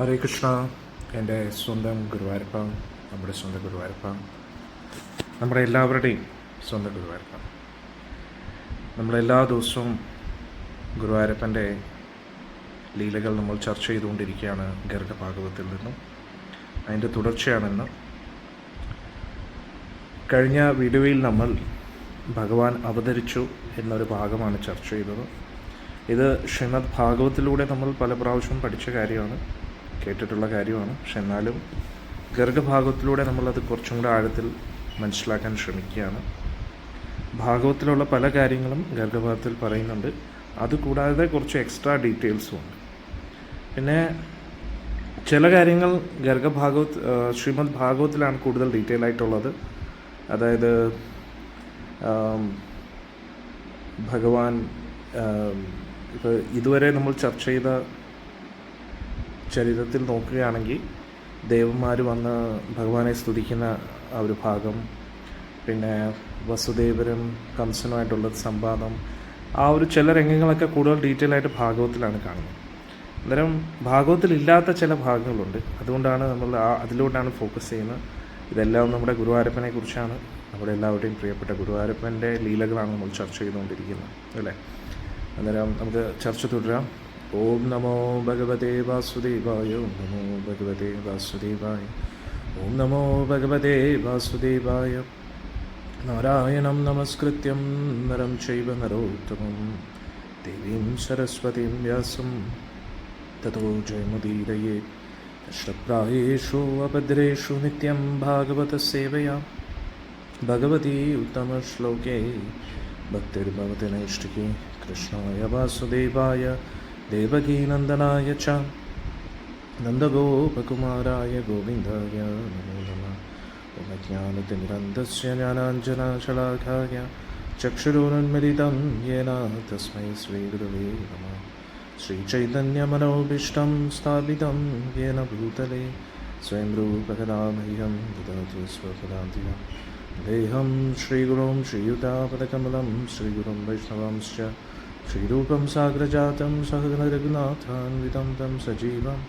ഹരേ കൃഷ്ണ. എൻ്റെ സ്വന്തം ഗുരുവായൂരപ്പ, നമ്മുടെ സ്വന്തം ഗുരുവായൂരപ്പ, നമ്മുടെ എല്ലാവരുടെയും സ്വന്തം ഗുരുവായൂരപ്പ. നമ്മളെല്ലാ ദിവസവും ഗുരുവായൂരപ്പൻ്റെ ലീലകൾ നമ്മൾ ചർച്ച ചെയ്തുകൊണ്ടിരിക്കുകയാണ് ഗർഗഭാഗവത്തിൽ നിന്നും. അതിൻ്റെ തുടർച്ചയാണെന്ന്. കഴിഞ്ഞ വീഡിയോയിൽ നമ്മൾ ഭഗവാൻ അവതരിച്ചു എന്നൊരു ഭാഗമാണ് ചർച്ച ചെയ്തത്. ഇത് ശ്രീമദ് ഭാഗവത്തിലൂടെ നമ്മൾ പല പ്രാവശ്യം പഠിച്ച കാര്യമാണ്, കേട്ടിട്ടുള്ള കാര്യമാണ്. പക്ഷെ എന്നാലും ഗർഗഭാഗവത്തിലൂടെ നമ്മളത് കുറച്ചും കൂടെ ആഴത്തിൽ മനസ്സിലാക്കാൻ ശ്രമിക്കുകയാണ്. ഭാഗവത്തിലുള്ള പല കാര്യങ്ങളും ഗർഗഭാഗത്തിൽ പറയുന്നുണ്ട്. അതുകൂടാതെ കുറച്ച് എക്സ്ട്രാ ഡീറ്റെയിൽസും ഉണ്ട്. പിന്നെ ചില കാര്യങ്ങൾ ശ്രീമദ് ഭാഗവത്തിലാണ് കൂടുതൽ ഡീറ്റെയിൽ ആയിട്ടുള്ളത്. അതായത് ഭഗവാൻ ഇപ്പോൾ ഇതുവരെ നമ്മൾ ചർച്ച ചെയ്ത ചരിത്രത്തിൽ നോക്കുകയാണെങ്കിൽ ദേവന്മാർ വന്ന് ഭഗവാനെ സ്തുതിക്കുന്ന ആ ഒരു ഭാഗം, പിന്നെ വസുദേവരും കംസനുമായിട്ടുള്ള സംവാദം, ആ ഒരു ചില രംഗങ്ങളൊക്കെ കൂടുതൽ ഡീറ്റെയിൽ ആയിട്ട് ഭാഗവത്തിലാണ് കാണുന്നത്. അന്നേരം ഭാഗവത്തിലില്ലാത്ത ചില ഭാഗങ്ങളുണ്ട്. അതുകൊണ്ടാണ് നമ്മൾ അതിലൂടെയാണ് ഫോക്കസ് ചെയ്യുന്നത്. ഇതെല്ലാം നമ്മുടെ ഗുരുവായൂരപ്പനെ കുറിച്ചാണ്. നമ്മുടെ എല്ലാവരുടെയും പ്രിയപ്പെട്ട ഗുരുവായൂരപ്പൻ്റെ ലീലകളാണ് നമ്മൾ ചർച്ച ചെയ്തുകൊണ്ടിരിക്കുന്നത്, അല്ലേ? അന്നേരം നമുക്ക് ചർച്ച തുടരാം. ഓം നമോ ഭഗവതേ വാസുദേവായ. ഓം നമോ ഭഗവതേ വാസുദേവായ. ഓം നമോ ഭഗവതേ വാസുദേവായ. നാരായണം നമസ്കൃത്യം നരം ചൈവ നരോത്തമം ദേവീം സരസ്വതീം വ്യാസം തതോ ജയമുദീരയേത്. കഷ്ടപ്രായേഷു അഭദ്രേഷു നിത്യം ഭാഗവത സേവയാ ഭഗവതി ഉത്തമശ്ലോകേ ഭക്തിർഭവതി നൈഷ്ഠികേ. കൃഷ്ണായ വാസുദേവായ ദേവകീനന്ദനായ ച നന്ദഗോപകുമാരായ ഗോവിന്ദായ നമോ നമഃ. ഓമജ്ഞാനതിമിരന്ധസ്യ ജ്ഞാനാഞ്ജനശലാഘായ ചക്ഷുരുന്മിലിതം യേന തസ്മൈ ശ്രീഗുരവേ നമഃ. ശ്രീചൈതന്യമനോഭീഷ്ടം സ്ഥാപിതം യേന ഭൂതലേ സ്വയം രൂപകഥാ മह्यं ദദാതു സ്വപദാന്തികം. ദേഹം ശ്രീഗുരും ശ്രീയുതാപദകമലം ശ്രീഗുരും വൈഷ്ണവാംശ്ച ശ്രീരൂപം സാഗ്രജാതം സഹഗണ രഘുനാഥാന്വിതം തം സജീവം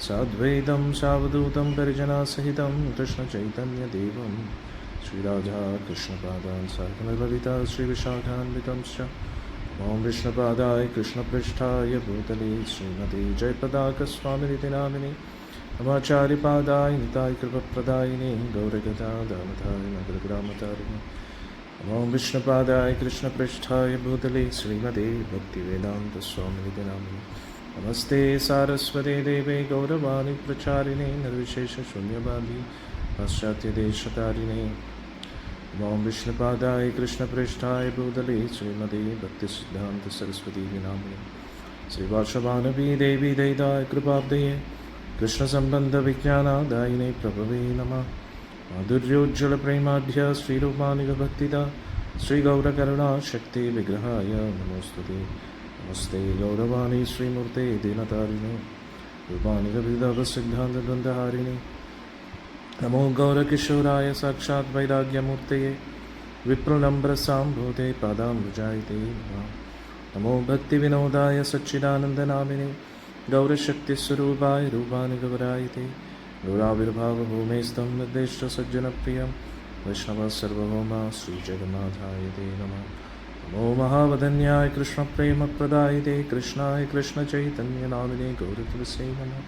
സാദ്വൈതം സാവധൂതം പരിജനാസഹിതം കൃഷ്ണചൈതന്യദേവം ശ്രീരാധാ കൃഷ്ണപാദാൻ സഹഗണ ലളിതാ ശ്രീവിശാഖാന്വിതം ച. ഓം വിഷ്ണുപാദായ കൃഷ്ണപൃഷ്ഠായ ഭൂതലേ ശ്രീമതി ജയപതാകസ്വാമിനിതി നാമിനി നമാചാര്യപാദായ നിതായ കൃപപ്രദായിനി ഗൗരഗദാ ദാമോദരായ നഗരഗ്രാമതാരിണി. ഓം വിഷ്ണുപാദായ കൃഷ്ണപൃഷ്ഠായ ഭൂതലേ ശ്രീമതേ ഭക്തിവേദാന്തസ്വാമിനിതി നാമിനി നമസ്തേ സാരസ്വതേ ദേവേ ഗൗരവാണി പ്രചാരിണേ നിർവിശേഷശൂന്യവാദി പാശ്ചാത്യദേശകാരിണേ. ഓം വിഷ്ണുപാദായ കൃഷ്ണപൃഷ്ഠായ ഭൂതലേ ശ്രീമതേ ഭക്തിസിദ്ധാന്ത സരസ്വതീ നാമിനി ശ്രീവാർഷഭാനവീ ദേവി ദയിതായ കൃപാബ്ദയേ കൃഷ്ണസംബന്ധവിജ്ഞാനദായിനേ പ്രഭവേ നമഃ. മാധുര്യോജ്വലപ്രേമാഢ്യ ശ്രീരൂപാനികഭക്തിദ ശ്രീഗൗരകരുണാശക്തി വിഗ്രഹായ നമോസ്തുതേ. നമസ്തേ ഗൗരവാണി ശ്രീമൂർത്തേ ദീനതാരിണേ രൂപാനികവിദവസിദ്ധാന്തദ്വന്ദ്വഹാരിണേ. നമോ ഗൗരകിശോരായ സാക്ഷാത് വൈരാഗ്യമൂർത്തയേ വിപ്രലംബ്രസാംഭൂതേ പാദാംബുജായതേ നമഃ. നമോ ഭക്തിവിനോദായ സച്ചിദാനന്ദനാമിനേ ഗൗരശക്തിസ്വരൂപായ രൂപാനികവരായതേ. ഗൗരാവിർഭാവഭൂമേസ്തം നിർദ്ദിഷ്ടസജ്ജനപ്രിയം വൈഷ്ണവ സർവഭൗമ ശ്രീജഗന്നാഥായ തേ നമഃ. നമോ മഹാവദന്യായ കൃഷ്ണപ്രേമപ്രദായതേ കൃഷ്ണായ കൃഷ്ണചൈതന്യനാമിനേ ഗൗരതുലസേ നമഃ.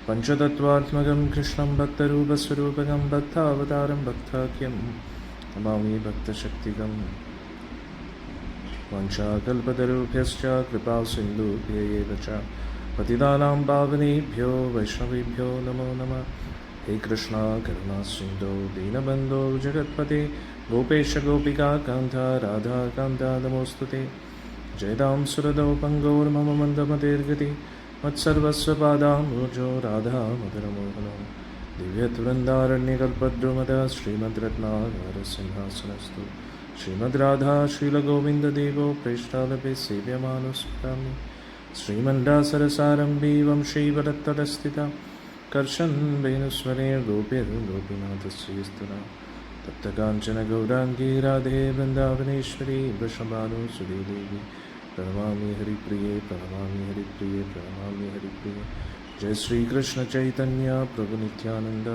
പഞ്ചതത്വാത്മകം കൃഷ്ണം ഭക്തരൂപസ്വരൂപകം ഭക്താവതാരം ഭക്താഖ്യം നമാമി ഭക്തശക്തികം. വംശാകൽപതരുഭ്യശ്ച കൃപാസിന്ധുഭ്യ ഏവ ച പതിതാനാം പാവനേഭ്യോ വൈഷ്ണവേഭ്യോ നമോ നമഃ. ഹേ കൃഷ്ണ കരുണാ സിന്ധോ ദീനബന്ധോ ജഗത്പതേ ഗോപേശ ഗോപികാ കാന്ത രാധാകാന്ത നമോസ്തുതേ. ജയതാം സുരദോ പങ്കോർമമ മന്ദമതേർഗതി മത്സർവസ്വപാദാംബുജോ രാധാ മധുരമോഹനോ. ദിവ്യതുരന്താരണ്യകൽപദ്രുമദ ശ്രീമദ്രത്നാകരസിംഹാസനസ്തു. ശ്രീമദ് രാധാ ശ്രീലഗോവിന്ദദേവോ പ്രേഷ്ഠാലപേ സേവ്യമാനുസ്മരാമി. ശ്രീമണ്ഡാസരസാരംഭീ വംശൈവരത്തടസ്ഥിത കർഷൻ വേണുസ്വരേ ഗോപിനാഥശ്രീസ്തുന. തപ്തകാഞ്ചന ഗൗരാംഗീ രാധേ വൃന്ദാവനേശ്വരി വൃഷഭാനുസുതേ ദേവി പ്രണമാമി ഹരിപ്രിയേ പ്രണമാമി ഹരിപ്രിയേ പ്രണമാമി ഹരിപ്രിയേ जय श्री कृष्ण चैतन्य प्रभु नित्यानंद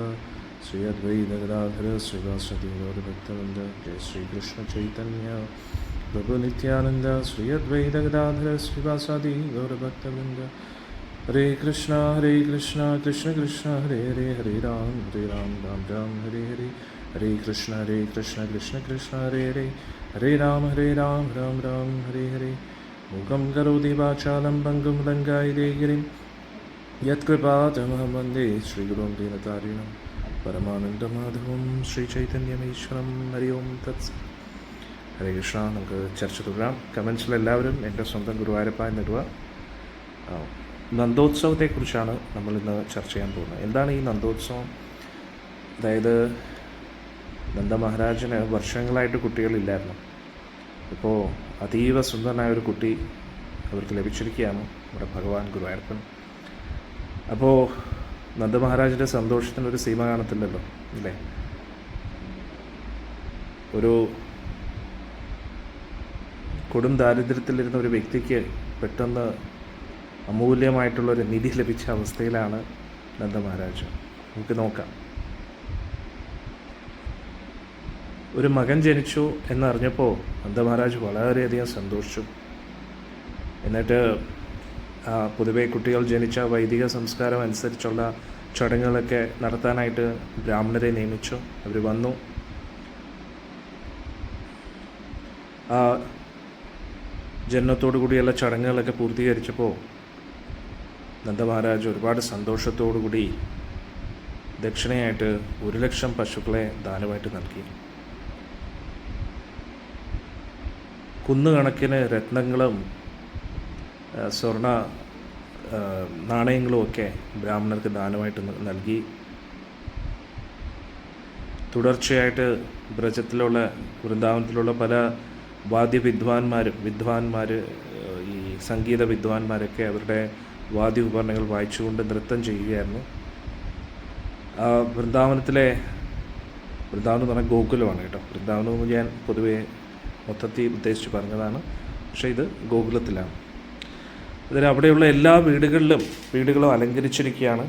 श्री अद्वैत गदाधर श्रीवासदि गौरभक्तवृंद। जय श्री कृष्ण चैतन्य प्रभु नित्यानंद श्री अद्वैत गदाधर श्रीवासदि गौरभक्तवृंद। हरे कृष्णा कृष्ण कृष्ण हरे हरे, हरे राम राम राम हरे हरे, हरे कृष्ण कृष्ण कृष्ण हरे हरे, हरे राम राम राम हरे हरे। मूकं करोति वाचालं पङ्गुं लङ्घयते गिरिं यत्कृपातमहं वन्दे श्रीगुरुं दीनतारिणं परमानन्दमाधवं ശ്രീചൈതന്യമീശ്വരം। ഹരി ഓം തത്സത്. ഹരേ കൃഷ്ണ. നമുക്ക് ചർച്ച തുടരാം. കമൻസിൽ എല്ലാവരും എൻ്റെ സ്വന്തം ഗുരുവായൂരപ്പ എന്നിടുക. നന്ദോത്സവത്തെക്കുറിച്ചാണ് നമ്മളിന്ന് ചർച്ച ചെയ്യാൻ പോകുന്നത്. എന്താണ് ഈ നന്ദോത്സവം? അതായത് നന്ദ മഹാരാജന് വർഷങ്ങളായിട്ട് കുട്ടികളില്ലായിരുന്നു. ഇപ്പോൾ അതീവ സുന്ദരനായ ഒരു കുട്ടി അവർക്ക് ലഭിച്ചിരിക്കുകയാണ്, നമ്മുടെ ഭഗവാൻ ഗുരുവായൂരപ്പൻ. അപ്പോൾ നന്ദ മഹാരാജൻ്റെ സന്തോഷത്തിനൊരു സീമ കാണത്തില്ലല്ലോ, ഇല്ലേ? ഒരു കൊടും ദാരിദ്ര്യത്തിലിരുന്ന ഒരു വ്യക്തിക്ക് പെട്ടെന്ന് അമൂല്യമായിട്ടുള്ളൊരു നിധി ലഭിച്ച അവസ്ഥയിലാണ് നന്ദ മഹാരാജ്. നമുക്ക് നോക്കാം. ഒരു മകൻ ജനിച്ചു എന്നറിഞ്ഞപ്പോൾ നന്ദ മഹാരാജ് വളരെയധികം സന്തോഷിച്ചു. എന്നിട്ട് പൊതുവെ കുട്ടികൾ ജനിച്ച വൈദിക സംസ്കാരം അനുസരിച്ചുള്ള ചടങ്ങുകളൊക്കെ നടത്താനായിട്ട് ബ്രാഹ്മണരെ നിയമിച്ചു. അവർ വന്നു. ആ ജനനത്തോടു കൂടിയുള്ള ചടങ്ങുകളൊക്കെ പൂർത്തീകരിച്ചപ്പോൾ നന്ദ മഹാരാജ് ഒരുപാട് സന്തോഷത്തോടുകൂടി ദക്ഷിണയായിട്ട് 1,00,000 പശുക്കളെ ദാനമായിട്ട് നൽകി. കുന്നുകണക്കിന് രത്നങ്ങളും സ്വർണ നാണയങ്ങളുമൊക്കെ ബ്രാഹ്മണർക്ക് ദാനമായിട്ട് നൽകി. തുടർച്ചയായിട്ട് ബ്രജത്തിലുള്ള വൃന്ദാവനത്തിലുള്ള പല വിദ്വാൻമാർ ഈ സംഗീത വിദ്വാൻമാരൊക്കെ അവരുടെ വാദ്യ ഉപകരണങ്ങൾ വായിച്ചുകൊണ്ട് നൃത്തം ചെയ്യുകയായിരുന്നു. വൃന്ദാവനം എന്ന് പറഞ്ഞാൽ ഗോകുലമാണ് കേട്ടോ. വൃന്ദാവനം എന്ന് ഞാൻ പൊതുവെ മൊത്തത്തിൽ ഉദ്ദേശിച്ച് പറഞ്ഞതാണ്, പക്ഷേ ഇത് ഗോകുലത്തിലാണ്. അതിൽ അവിടെയുള്ള എല്ലാ വീടുകളും അലങ്കരിച്ചിരിക്കുകയാണ്.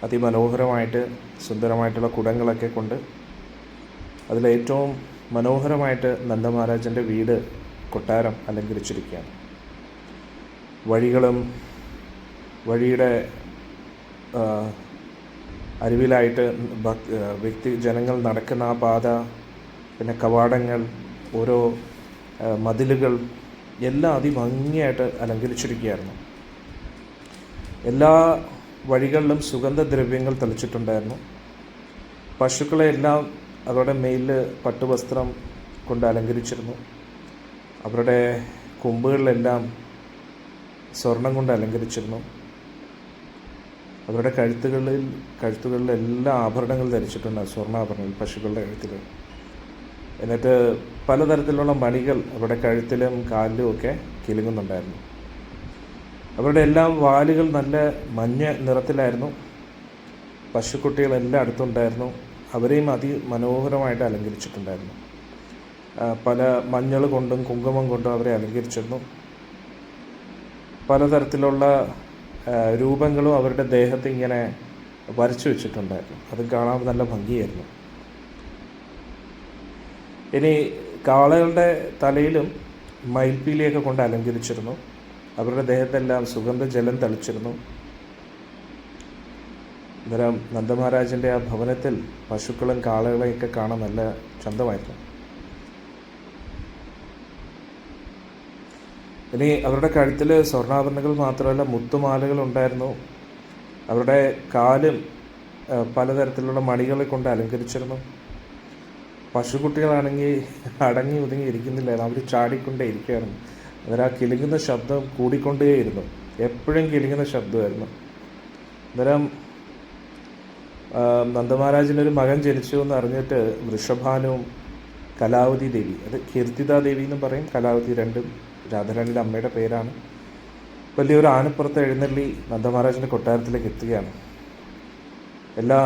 അതിമനോഹരമായിട്ട് സുന്ദരമായിട്ടുള്ള കുടങ്ങളൊക്കെ കൊണ്ട്. അതിലേറ്റവും മനോഹരമായിട്ട് നന്ദ മഹാരാജൻ്റെ വീട് കൊട്ടാരം അലങ്കരിച്ചിരിക്കുകയാണ്. വഴിയുടെ അരിവിലായിട്ട് ജനങ്ങൾ നടക്കുന്ന ആ പാത, പിന്നെ കവാടങ്ങൾ, ഓരോ മതിലുകൾ എല്ലാം അതിഭംഗിയായിട്ട് അലങ്കരിച്ചിരിക്കുകയായിരുന്നു. എല്ലാ വഴികളിലും സുഗന്ധദ്രവ്യങ്ങൾ തളിച്ചിട്ടുണ്ടായിരുന്നു. പശുക്കളെ എല്ലാം അവരുടെ മേലിൽ പട്ടുവസ്ത്രം കൊണ്ട് അലങ്കരിച്ചിരുന്നു. അവരുടെ കൊമ്പുകളിലെല്ലാം സ്വർണം കൊണ്ട് അലങ്കരിച്ചിരുന്നു. അവരുടെ കഴുത്തുകളിൽ എല്ലാ ആഭരണങ്ങൾ ധരിച്ചിട്ടുണ്ട്, സ്വർണ്ണാഭരണങ്ങൾ പശുക്കളുടെ കഴുത്തിൽ. എന്നിട്ട് പലതരത്തിലുള്ള മണികൾ അവരുടെ കഴുത്തിലും കാലിലും ഒക്കെ കിലുങ്ങുന്നുണ്ടായിരുന്നു. അവരുടെ എല്ലാം വാലുകൾ നല്ല മഞ്ഞ നിറത്തിലായിരുന്നു. പശുക്കുട്ടികളെല്ലാം അടുത്തുണ്ടായിരുന്നു. അവരെയും അതിമനോഹരമായിട്ട് അലങ്കരിച്ചിട്ടുണ്ടായിരുന്നു. പല മഞ്ഞൾ കൊണ്ടും കുങ്കുമം കൊണ്ടും അവരെ അലങ്കരിച്ചിരുന്നു. പലതരത്തിലുള്ള രൂപങ്ങളും അവരുടെ ദേഹത്ത് ഇങ്ങനെ വരച്ചു വെച്ചിട്ടുണ്ടായിരുന്നു. അത് കാണാൻ നല്ല ഭംഗിയായിരുന്നു. ഇനി കാളകളുടെ തലയിലും മയിൽപ്പീലിയൊക്കെ കൊണ്ട് അലങ്കരിച്ചിരുന്നു. അവരുടെ ദേഹത്തെല്ലാം സുഗന്ധജലം തളിച്ചിരുന്നു. അന്നേരം നന്ദമഹാരാജൻ്റെ ആ ഭവനത്തിൽ പശുക്കളും കാളകളെയൊക്കെ കാണാൻ നല്ല ചന്തമായിരുന്നു. ഇനി അവരുടെ കഴുത്തിൽ സ്വർണ്ണാഭരണങ്ങൾ മാത്രമല്ല മുത്തുമാലകൾ ഉണ്ടായിരുന്നു. അവരുടെ കാലും പലതരത്തിലുള്ള മണികളെ കൊണ്ട് അലങ്കരിച്ചിരുന്നു. പശുക്കുട്ടികളാണെങ്കിൽ അടങ്ങി ഒതുങ്ങി ഇരിക്കുന്നില്ലായിരുന്നു. അവർ ചാടിക്കൊണ്ടേ ഇരിക്കുകയായിരുന്നു. അന്നേരം ആ കിലുങ്ങുന്ന ശബ്ദം കൂടിക്കൊണ്ടേയിരുന്നു. എപ്പോഴും കിലുങ്ങുന്ന ശബ്ദമായിരുന്നു. അന്നേരം നന്ദമഹാരാജിനൊരു മകൻ ജനിച്ചു എന്ന് അറിഞ്ഞിട്ട് വൃഷഭാനുവും കലാവതി ദേവി, അത് കീർത്തിദാ ദേവി എന്നും പറയും, കലാവതി രണ്ടും രാധാരാണിയുടെ അമ്മയുടെ പേരാണ്, വലിയൊരു ആനപ്പുറത്ത് എഴുന്നള്ളി നന്ദമഹാരാജൻ്റെ കൊട്ടാരത്തിലേക്ക് എത്തുകയാണ്. എല്ലാ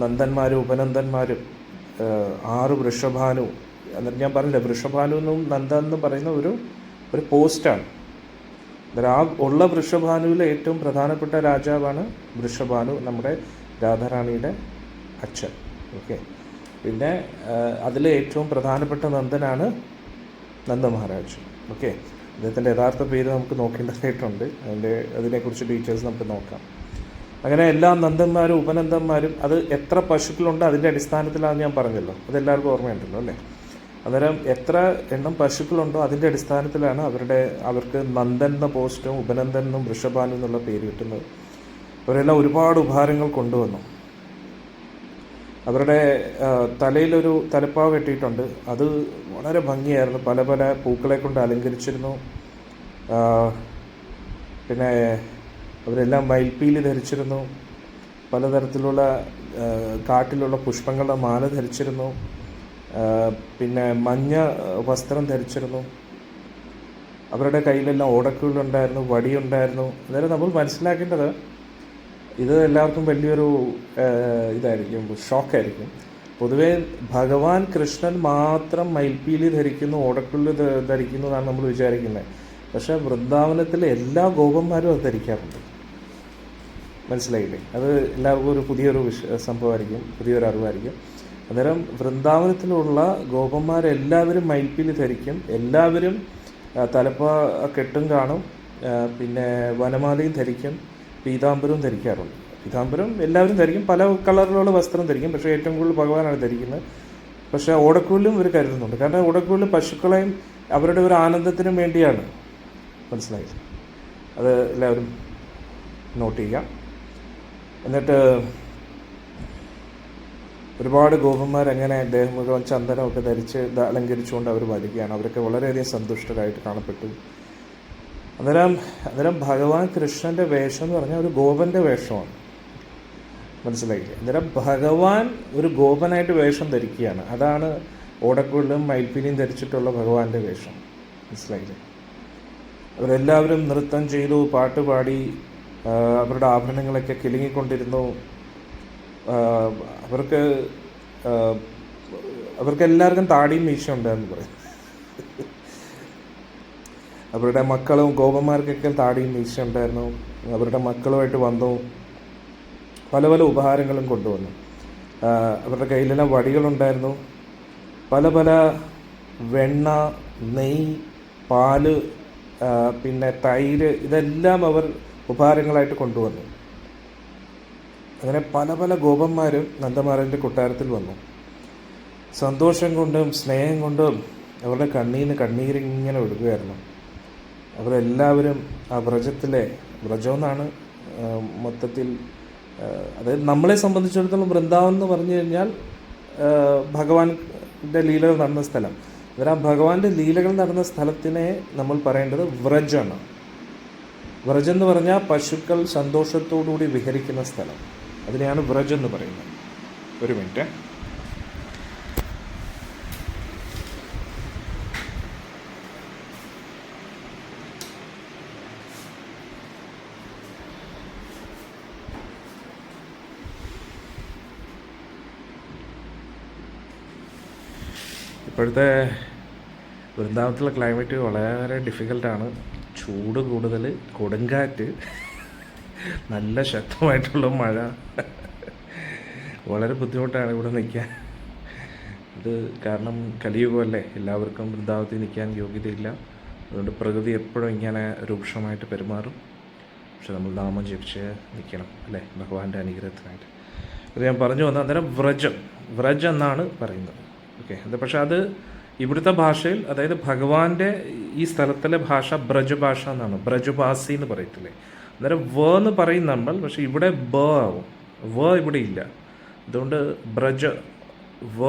നന്ദന്മാരും ഉപനന്ദന്മാരും 6 വൃഷഭാനു, എന്നിട്ട് ഞാൻ പറഞ്ഞില്ല, വൃഷഭാനു എന്നും നന്ദ എന്നും പറയുന്ന ഒരു പോസ്റ്റാണ്. അന്നേരം ആ ഉള്ള വൃഷഭാനുവിലെ ഏറ്റവും പ്രധാനപ്പെട്ട രാജാവാണ് വൃഷഭാനു, നമ്മുടെ രാധാറാണിയുടെ അച്ഛൻ. ഓക്കെ. പിന്നെ അതിലെ ഏറ്റവും പ്രധാനപ്പെട്ട നന്ദനാണ് നന്ദ മഹാരാജ്. ഓക്കെ. അദ്ദേഹത്തിൻ്റെ യഥാർത്ഥ പേര് നമുക്ക് നോക്കേണ്ടതായിട്ടുണ്ട്. അതിനെക്കുറിച്ച് ഡീറ്റെയിൽസ് നമുക്ക് നോക്കാം. അങ്ങനെ എല്ലാ നന്ദന്മാരും ഉപനന്ദന്മാരും അത് എത്ര പശുക്കളുണ്ട് അതിൻ്റെ അടിസ്ഥാനത്തിലാണ് ഞാൻ പറഞ്ഞല്ലോ, അതെല്ലാവർക്കും ഓർമ്മയുണ്ടല്ലോ അല്ലേ. അന്നേരം എത്ര എണ്ണം പശുക്കളുണ്ടോ അതിൻ്റെ അടിസ്ഥാനത്തിലാണ് അവർക്ക് നന്ദൻ എന്ന പോസ്റ്റും ഉപനന്ദൻ എന്നും വൃഷഭാനു എന്നുള്ള പേര് കിട്ടുന്നത്. അവരെല്ലാം ഒരുപാട് ഉപഹാരങ്ങൾ കൊണ്ടുവന്നു. അവരുടെ തലയിലൊരു തലപ്പാവ് കെട്ടിയിട്ടുണ്ട്, അത് വളരെ ഭംഗിയായിരുന്നു, പല പല പൂക്കളെ കൊണ്ട് അലങ്കരിച്ചിരുന്നു. പിന്നെ അവരെല്ലാം മയിൽപ്പീലി ധരിച്ചിരുന്നു, പലതരത്തിലുള്ള കാട്ടിലുള്ള പുഷ്പങ്ങളുടെ മാല ധരിച്ചിരുന്നു, പിന്നെ മഞ്ഞ വസ്ത്രം ധരിച്ചിരുന്നു. അവരുടെ കയ്യിലെല്ലാം ഓടക്കുകളുണ്ടായിരുന്നു, വടിയുണ്ടായിരുന്നു. അന്നേരം നമ്മൾ മനസ്സിലാക്കേണ്ടത് ഇത് എല്ലാവർക്കും വലിയൊരു ഇതായിരിക്കും, ഷോക്കായിരിക്കും. പൊതുവേ ഭഗവാൻ കൃഷ്ണൻ മാത്രം മയിൽപ്പീലി ധരിക്കുന്നു, ഓടക്കുള്ളി ധരിക്കുന്നു എന്നാണ് നമ്മൾ വിചാരിക്കുന്നത്. പക്ഷേ വൃന്ദാവനത്തിലെ എല്ലാ ഗോപന്മാരും അത് ധരിക്കാറുണ്ട്. മനസ്സിലായില്ലേ? അത് എല്ലാവർക്കും ഒരു പുതിയൊരു സംഭവമായിരിക്കും, പുതിയൊരു അറിവായിരിക്കും. അന്നേരം വൃന്ദാവനത്തിലുള്ള ഗോപന്മാരെല്ലാവരും മയിൽപ്പീലി ധരിക്കും, എല്ലാവരും തലപ്പാ കെട്ടും കാണും, പിന്നെ വനമാലയും ധരിക്കും, പീതാംബരവും ധരിക്കാറുണ്ട്. പീതാംബരം എല്ലാവരും ധരിക്കും, പല കളറിലുള്ള വസ്ത്രം ധരിക്കും. പക്ഷേ ഏറ്റവും കൂടുതൽ ഭഗവാനാണ് ധരിക്കുന്നത്. പക്ഷേ ഓടക്കുള്ളിലും ഇവർ കരുതുന്നുണ്ട്, കാരണം ഓടക്കുള്ളിൽ പശുക്കളെയും അവരുടെ ഒരു ആനന്ദത്തിനും വേണ്ടിയാണ്. മനസ്സിലായി? അത് എല്ലാവരും നോട്ട് ചെയ്യാം. എന്നിട്ട് ഒരുപാട് ഗോപന്മാരങ്ങനെ ദേഹമുഖം ചന്ദനമൊക്കെ ധരിച്ച് അലങ്കരിച്ചുകൊണ്ട് അവർ വരികയാണ്. അവരൊക്കെ വളരെയധികം സന്തുഷ്ടരായിട്ട് കാണപ്പെട്ടു. അന്നേരം ഭഗവാൻ കൃഷ്ണൻ്റെ വേഷം എന്ന് പറഞ്ഞാൽ ഒരു ഗോപൻ്റെ വേഷമാണ്. മനസ്സിലായില്ലേ? അന്നേരം ഭഗവാൻ ഒരു ഗോപനായിട്ട് വേഷം ധരിക്കുകയാണ്. അതാണ് ഓടക്കുള്ളും മയിൽപ്പീലിയും ധരിച്ചിട്ടുള്ള ഭഗവാന്റെ വേഷം. മനസ്സിലായില്ലേ? അവരെല്ലാവരും നൃത്തം ചെയ്തു, പാട്ട് പാടി, അവരുടെ ആഭരണങ്ങളൊക്കെ കിലുങ്ങിക്കൊണ്ടിരുന്നു. അവർക്കെല്ലാവർക്കും താടിയും മീശ ഉണ്ടായിരുന്നു പറയും. അവരുടെ മക്കളും ഗോപന്മാർക്കൊക്കെ താടിയും മീശ ഉണ്ടായിരുന്നു. അവരുടെ മക്കളുമായിട്ട് വന്നു, പല പല ഉപഹാരങ്ങളും കൊണ്ടുവന്നു. അവരുടെ കയ്യിലെല്ലാം വടികളുണ്ടായിരുന്നു, പല പല വെണ്ണ, നെയ്യ്, പാല്, പിന്നെ തൈര്, ഇതെല്ലാം അവർ ഉപഹാരങ്ങളായിട്ട് കൊണ്ടുവന്നു. അങ്ങനെ പല പല ഗോപന്മാരും നന്ദമാരൻ്റെ കൊട്ടാരത്തിൽ വന്നു. സന്തോഷം കൊണ്ടും സ്നേഹം കൊണ്ടും അവരുടെ കണ്ണീരിങ്ങനെ ഒഴുകുകയായിരുന്നു. അവരെല്ലാവരും ആ വ്രജമെന്നാണ് മൊത്തത്തിൽ, അതായത് നമ്മളെ സംബന്ധിച്ചിടത്തോളം വൃന്ദാവൻ എന്ന് പറഞ്ഞു കഴിഞ്ഞാൽ ഭഗവാന്റെ ലീലകൾ നടന്ന സ്ഥലം. അന്നേരം ആ ഭഗവാന്റെ ലീലകൾ നടന്ന സ്ഥലത്തിനെ നമ്മൾ പറയേണ്ടത് വ്രജാണ്. വ്രജം എന്ന് പറഞ്ഞാൽ പശുക്കൾ സന്തോഷത്തോടുകൂടി വിഹരിക്കുന്ന സ്ഥലം, അതിനെയാണ് വ്രജ് എന്ന് പറയുന്നത്. ഒരു മിനിറ്റ്. ഇപ്പോഴത്തെ വൃന്ദാവനത്തിലെ ക്ലൈമറ്റ് വളരെ ഡിഫിക്കൽട്ടാണ്. ചൂട് കൂടുതൽ, കൊടുങ്കാറ്റ്, നല്ല ശക്തമായിട്ടുള്ള മഴ, വളരെ ബുദ്ധിമുട്ടാണ് ഇവിടെ നിൽക്കാൻ. ഇത് കാരണം കലിയുഗമല്ലേ, എല്ലാവർക്കും വൃന്ദാവനത്തിൽ നിൽക്കാൻ യോഗ്യതയില്ല. അതുകൊണ്ട് പ്രകൃതി എപ്പോഴും ഇങ്ങനെ രൂക്ഷമായിട്ട് പെരുമാറും. പക്ഷെ നമ്മൾ നാമം ജപിച്ച് നിൽക്കണം അല്ലേ, ഭഗവാന്റെ അനുഗ്രഹത്തിനായിട്ട്. അത് ഞാൻ പറഞ്ഞു വന്നത്. അന്നേരം വ്രജ് എന്നാണ് പറയുന്നത്. ഓക്കെ. പക്ഷെ അത് ഇവിടുത്തെ ഭാഷയിൽ, അതായത് ഭഗവാന്റെ ഈ സ്ഥലത്തിലെ ഭാഷ ബ്രജ ഭാഷ എന്നാണ്. ബ്രജഭാസി എന്ന് പറയത്തില്ലേ. അന്നേരം എന്ന് പറയും നമ്മൾ, പക്ഷെ ഇവിടെ ആവും. ഇവിടെ ഇല്ല. അതുകൊണ്ട്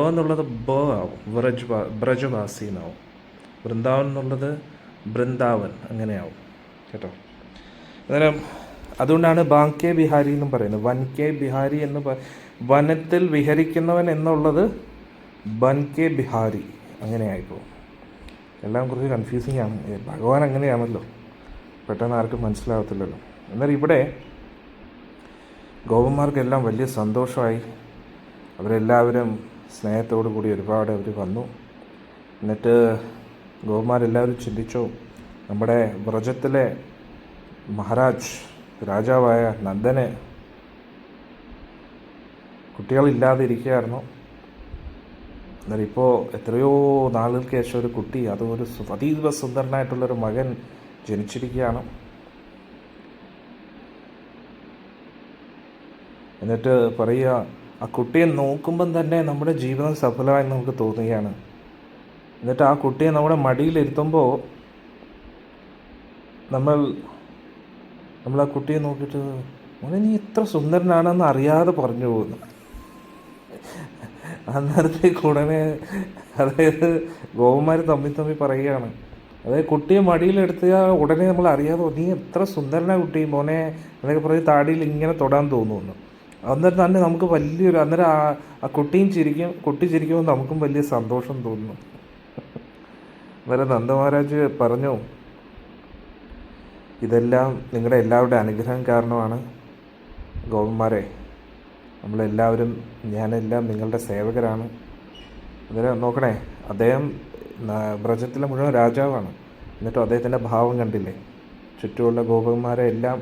എന്നുള്ളത് ആവും, ബ്രജഭാസി എന്നാവും. വൃന്ദാവൻ എന്നുള്ളത് ബൃന്ദാവൻ, അങ്ങനെയാവും കേട്ടോ. അന്നേരം അതുകൊണ്ടാണ് ബാങ്കെ ബിഹാരി എന്നും പറയുന്നത്. വൻ കെ ബിഹാരി എന്ന് വനത്തിൽ വിഹരിക്കുന്നവൻ എന്നുള്ളത് ബൻ കെ ബിഹാരി, അങ്ങനെയായിപ്പോൾ. എല്ലാം കുറച്ച് കൺഫ്യൂസിങ് ആണ്. ഭഗവാൻ അങ്ങനെയാണല്ലോ, പെട്ടെന്ന് ആർക്കും മനസ്സിലാവത്തില്ലല്ലോ. എന്നാൽ ഇവിടെ ഗോപന്മാർക്കെല്ലാം വലിയ സന്തോഷമായി. അവരെല്ലാവരും സ്നേഹത്തോടു കൂടി ഒരുപാട് അവർ വന്നു. എന്നിട്ട് ഗോപന്മാരെല്ലാവരും ചിന്തിച്ചു, നമ്മുടെ വ്രജത്തിലെ മഹാരാജ് രാജാവായ നന്ദന് കുട്ടികളില്ലാതെ ഇരിക്കുകയായിരുന്നു. എന്നാൽ ഇപ്പോൾ എത്രയോ നാളുകൾക്ക് ശേഷം ഒരു കുട്ടി, അത് ഒരു അതീവ സുന്ദരനായിട്ടുള്ളൊരു മകൻ ജനിച്ചിരിക്കുകയാണ്. എന്നിട്ട് പറയുക, ആ കുട്ടിയെ നോക്കുമ്പം തന്നെ നമ്മുടെ ജീവിതം സഫലമായി നമുക്ക് തോന്നുകയാണ്. എന്നിട്ട് ആ കുട്ടിയെ നമ്മുടെ മടിയിലിരുത്തുമ്പോൾ നമ്മൾ ആ കുട്ടിയെ നോക്കിയിട്ട് മോനെ നീ ഇത്ര സുന്ദരനാണെന്ന് അറിയാതെ പറഞ്ഞു പോകുന്നു. അന്നേരത്തേക്ക് ഉടനെ, അതായത് ഗോപന്മാർ തമ്മിൽ പറയുകയാണ്, അതായത് കുട്ടിയെ മടിയിലെടുത്തുക ഉടനെ നമ്മൾ അറിയാതെ നീ എത്ര സുന്ദരനാ കുട്ടി മോനെ എന്നൊക്കെ പറയും, താടിയിൽ ഇങ്ങനെ തൊടാൻ തോന്നുന്നു. അന്നേരം തന്നെ നമുക്ക് വലിയൊരു, അന്നേരം ആ കുട്ടിയും ചിരിക്കും, കുട്ടി ചിരിക്കുമ്പോൾ നമുക്കും വലിയ സന്തോഷം തോന്നുന്നു. അന്നേരം നന്ദമഹാരാജ് പറഞ്ഞു, ഇതെല്ലാം നിങ്ങളുടെ എല്ലാവരുടെ അനുഗ്രഹം കാരണമാണ് ഗോപന്മാരെ. നമ്മളെല്ലാവരും, ഞാനെല്ലാം നിങ്ങളുടെ സേവകരാണ്. അന്നേരം നോക്കണേ, അദ്ദേഹം ബ്രജത്തിലെ മുഴുവൻ രാജാവാണ്. എന്നിട്ടും അദ്ദേഹത്തിൻ്റെ ഭാവം കണ്ടില്ലേ? ചുറ്റുമുള്ള ഗോപന്മാരെ എല്ലാം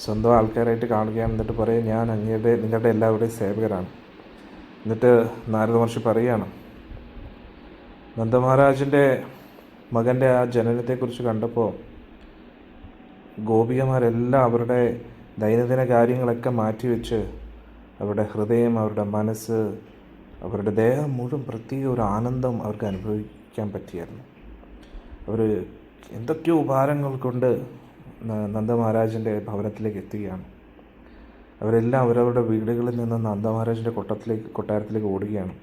സ്വന്തം ആൾക്കാരായിട്ട് കാണുകയാണ്. എന്നിട്ട് പറയും, ഞാൻ നിങ്ങളുടെ എല്ലാവരുടെയും സേവകരാണ്. എന്നിട്ട് നാരദ മഹർഷി പറയുകയാണ്, നന്ദമഹാരാജിൻ്റെ മകൻ്റെ ആ ജനനത്തെക്കുറിച്ച് കണ്ടപ്പോൾ ഗോപികമാരെല്ലാം അവരുടെ ദൈനംദിന കാര്യങ്ങളൊക്കെ മാറ്റിവെച്ച് അവരുടെ ഹൃദയം, അവരുടെ മനസ്സ്, അവരുടെ ദേഹം മുഴുവൻ പ്രത്യേക ഒരു ആനന്ദം അവർക്ക് അനുഭവിക്കാൻ പറ്റിയായിരുന്നു. അവർ എന്തൊക്കെയോ ഉപഹാരങ്ങൾ കൊണ്ട് നന്ദമഹാരാജിൻ്റെ ഭവനത്തിലേക്ക് എത്തുകയാണ്. അവരെല്ലാം അവരവരുടെ വീടുകളിൽ നിന്ന് നന്ദമഹാരാജിൻ്റെ കൊട്ടാരത്തിലേക്ക് ഓടുകയാണ്.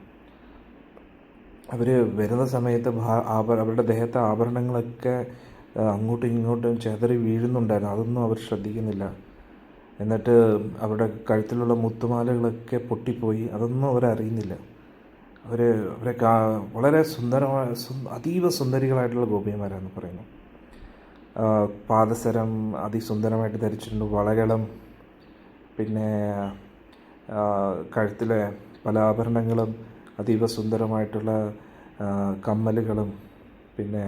അവർ വരുന്ന സമയത്ത് അവരുടെ ദേഹത്തെ ആഭരണങ്ങളൊക്കെ അങ്ങോട്ടും ഇങ്ങോട്ടും ചെതറി വീഴുന്നുണ്ടായിരുന്നു. അതൊന്നും അവർ ശ്രദ്ധിക്കുന്നില്ല. എന്നിട്ട് അവരുടെ കഴുത്തിലുള്ള മുത്തുമാലകളൊക്കെ പൊട്ടിപ്പോയി. അതൊന്നും അവരറിയുന്നില്ല. അവരെ വളരെ അതീവ സുന്ദരികളായിട്ടുള്ള ഗോപികമാരാണെന്ന് പറയുന്നു. പാദസരം അതിസുന്ദരമായിട്ട് ധരിച്ചിട്ടുണ്ട്, വളകളും പിന്നെ കഴുത്തിലെ പല ആഭരണങ്ങളും, അതീവ സുന്ദരമായിട്ടുള്ള കമ്മലുകളും, പിന്നെ